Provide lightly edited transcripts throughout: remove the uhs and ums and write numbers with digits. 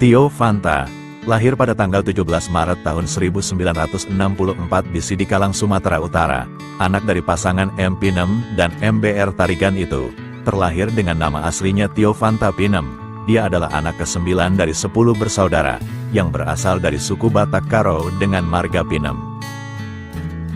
Tio Fanta, lahir pada tanggal 17 Maret tahun 1964 di Sidikalang, Sumatera Utara, anak dari pasangan M. Pinem dan MBR Tarigan itu, terlahir dengan nama aslinya Tio Fanta Pinem. Dia adalah anak ke-9 dari 10 bersaudara, yang berasal dari suku Batak Karo dengan marga Pinem.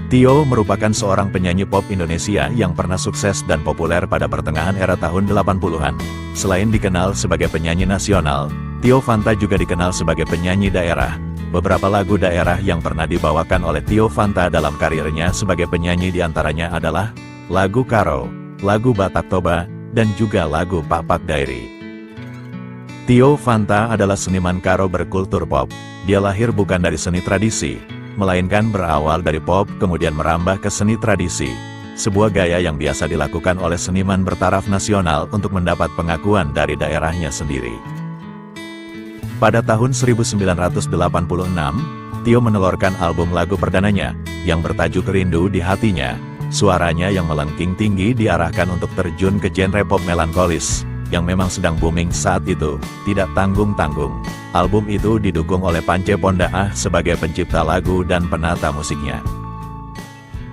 Tio merupakan seorang penyanyi pop Indonesia yang pernah sukses dan populer pada pertengahan era tahun 80-an. Selain dikenal sebagai penyanyi nasional, Tio Fanta juga dikenal sebagai penyanyi daerah. Beberapa lagu daerah yang pernah dibawakan oleh Tio Fanta dalam karirnya sebagai penyanyi diantaranya adalah lagu Karo, lagu Batak Toba, dan juga lagu Papak Dairi. Tio Fanta adalah seniman Karo berkultur pop. Dia lahir bukan dari seni tradisi, melainkan berawal dari pop kemudian merambah ke seni tradisi. Sebuah gaya yang biasa dilakukan oleh seniman bertaraf nasional untuk mendapat pengakuan dari daerahnya sendiri. Pada tahun 1986, Tio menelurkan album lagu perdananya, yang bertajuk Rindu di Hatinya. Suaranya yang melengking tinggi diarahkan untuk terjun ke genre pop melankolis, yang memang sedang booming saat itu, tidak tanggung-tanggung. Album itu didukung oleh Pance Pondaah sebagai pencipta lagu dan penata musiknya.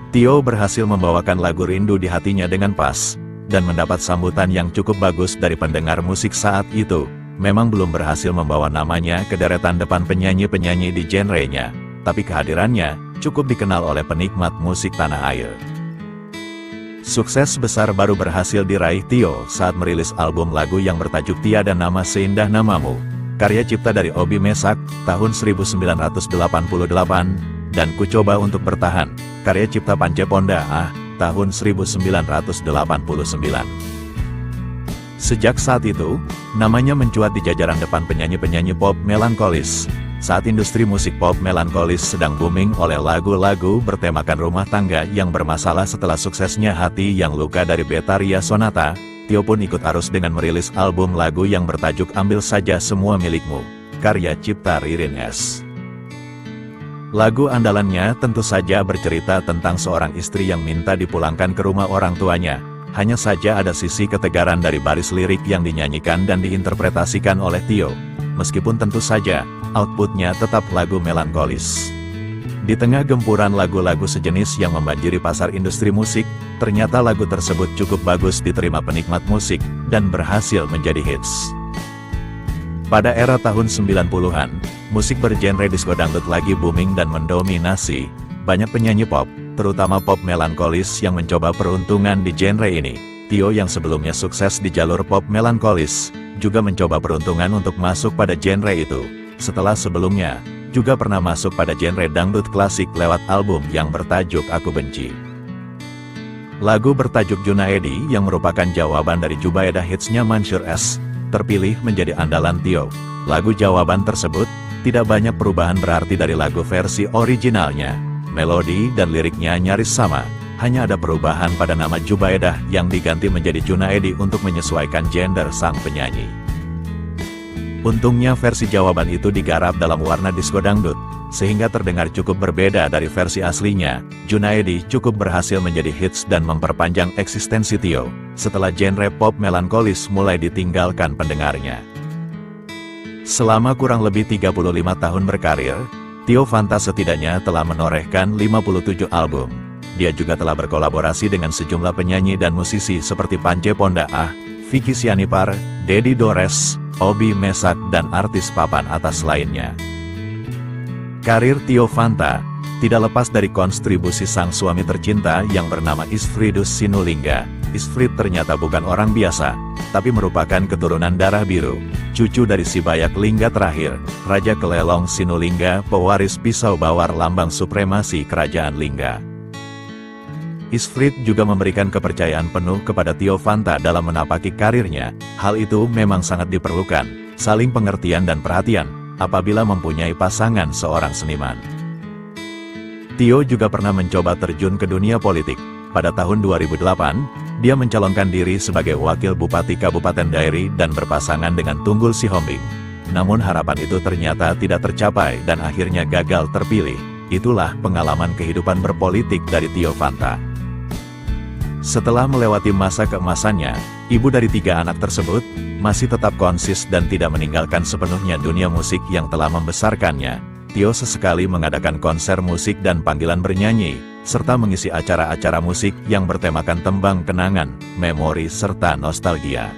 Tio berhasil membawakan lagu Rindu di Hatinya dengan pas, dan mendapat sambutan yang cukup bagus dari pendengar musik saat itu. Memang belum berhasil membawa namanya ke deretan depan penyanyi-penyanyi di genrenya, tapi kehadirannya cukup dikenal oleh penikmat musik tanah air. Sukses besar baru berhasil diraih Tio saat merilis album lagu yang bertajuk Tiada Nama Seindah Namamu, karya cipta dari Obi Mesak, tahun 1988, dan Ku Coba Untuk Bertahan, karya cipta Pance Pondaah, tahun 1989. Sejak saat itu, namanya mencuat di jajaran depan penyanyi-penyanyi pop melankolis. Saat industri musik pop melankolis sedang booming oleh lagu-lagu bertemakan rumah tangga yang bermasalah setelah suksesnya Hati Yang Luka dari Betharia Sonata, Tio pun ikut arus dengan merilis album lagu yang bertajuk Ambil Saja Semua Milikmu, karya cipta Ririn S. Lagu andalannya tentu saja bercerita tentang seorang istri yang minta dipulangkan ke rumah orang tuanya. Hanya saja ada sisi ketegaran dari baris lirik yang dinyanyikan dan diinterpretasikan oleh Tio. Meskipun tentu saja, outputnya tetap lagu melankolis. Di tengah gempuran lagu-lagu sejenis yang membanjiri pasar industri musik, ternyata lagu tersebut cukup bagus diterima penikmat musik, dan berhasil menjadi hits. Pada era tahun 90-an, musik bergenre disco dangdut lagi booming dan mendominasi. Banyak penyanyi pop, terutama pop melankolis yang mencoba peruntungan di genre ini. Tio yang sebelumnya sukses di jalur pop melankolis, juga mencoba peruntungan untuk masuk pada genre itu. Setelah sebelumnya, juga pernah masuk pada genre dangdut klasik lewat album yang bertajuk Aku Benci. Lagu bertajuk Junaedi yang merupakan jawaban dari Jubaedah hitsnya Mansyur S, terpilih menjadi andalan Tio. Lagu jawaban tersebut, tidak banyak perubahan berarti dari lagu versi originalnya. Melodi dan liriknya nyaris sama, hanya ada perubahan pada nama Jubaedah yang diganti menjadi Junaedi untuk menyesuaikan gender sang penyanyi. Untungnya versi jawaban itu digarap dalam warna disco dangdut, sehingga terdengar cukup berbeda dari versi aslinya. Junaedi cukup berhasil menjadi hits dan memperpanjang eksistensi Tio, setelah genre pop melankolis mulai ditinggalkan pendengarnya. Selama kurang lebih 35 tahun berkarir, Tio Fanta setidaknya telah menorehkan 57 album. Dia juga telah berkolaborasi dengan sejumlah penyanyi dan musisi seperti Pance Pondaah, Vicky Sianipar, Dedi Dores, Obi Mesak, dan artis papan atas lainnya. Karir Tio Fanta tidak lepas dari kontribusi sang suami tercinta yang bernama Isfridus Sinulingga. Isfrid ternyata bukan orang biasa, tapi merupakan keturunan darah biru, cucu dari si Bayak Lingga terakhir, Raja Kelelong Sinulingga, pewaris pisau bawar lambang supremasi Kerajaan Lingga. Isfrid juga memberikan kepercayaan penuh kepada Tio Fanta dalam menapaki karirnya. Hal itu memang sangat diperlukan, saling pengertian dan perhatian, apabila mempunyai pasangan seorang seniman. Tio juga pernah mencoba terjun ke dunia politik. Pada tahun 2008, dia mencalonkan diri sebagai wakil Bupati Kabupaten Dairi dan berpasangan dengan Tunggul Sihombing. Namun harapan itu ternyata tidak tercapai dan akhirnya gagal terpilih. Itulah pengalaman kehidupan berpolitik dari Tio Fanta. Setelah melewati masa keemasannya, ibu dari 3 anak tersebut masih tetap konsis dan tidak meninggalkan sepenuhnya dunia musik yang telah membesarkannya. Tio sesekali mengadakan konser musik dan panggilan bernyanyi, serta mengisi acara-acara musik yang bertemakan tembang kenangan, memori serta nostalgia.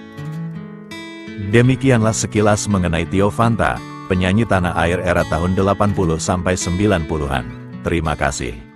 Demikianlah sekilas mengenai Tio Fanta, penyanyi tanah air era tahun 80 sampai 90-an. Terima kasih.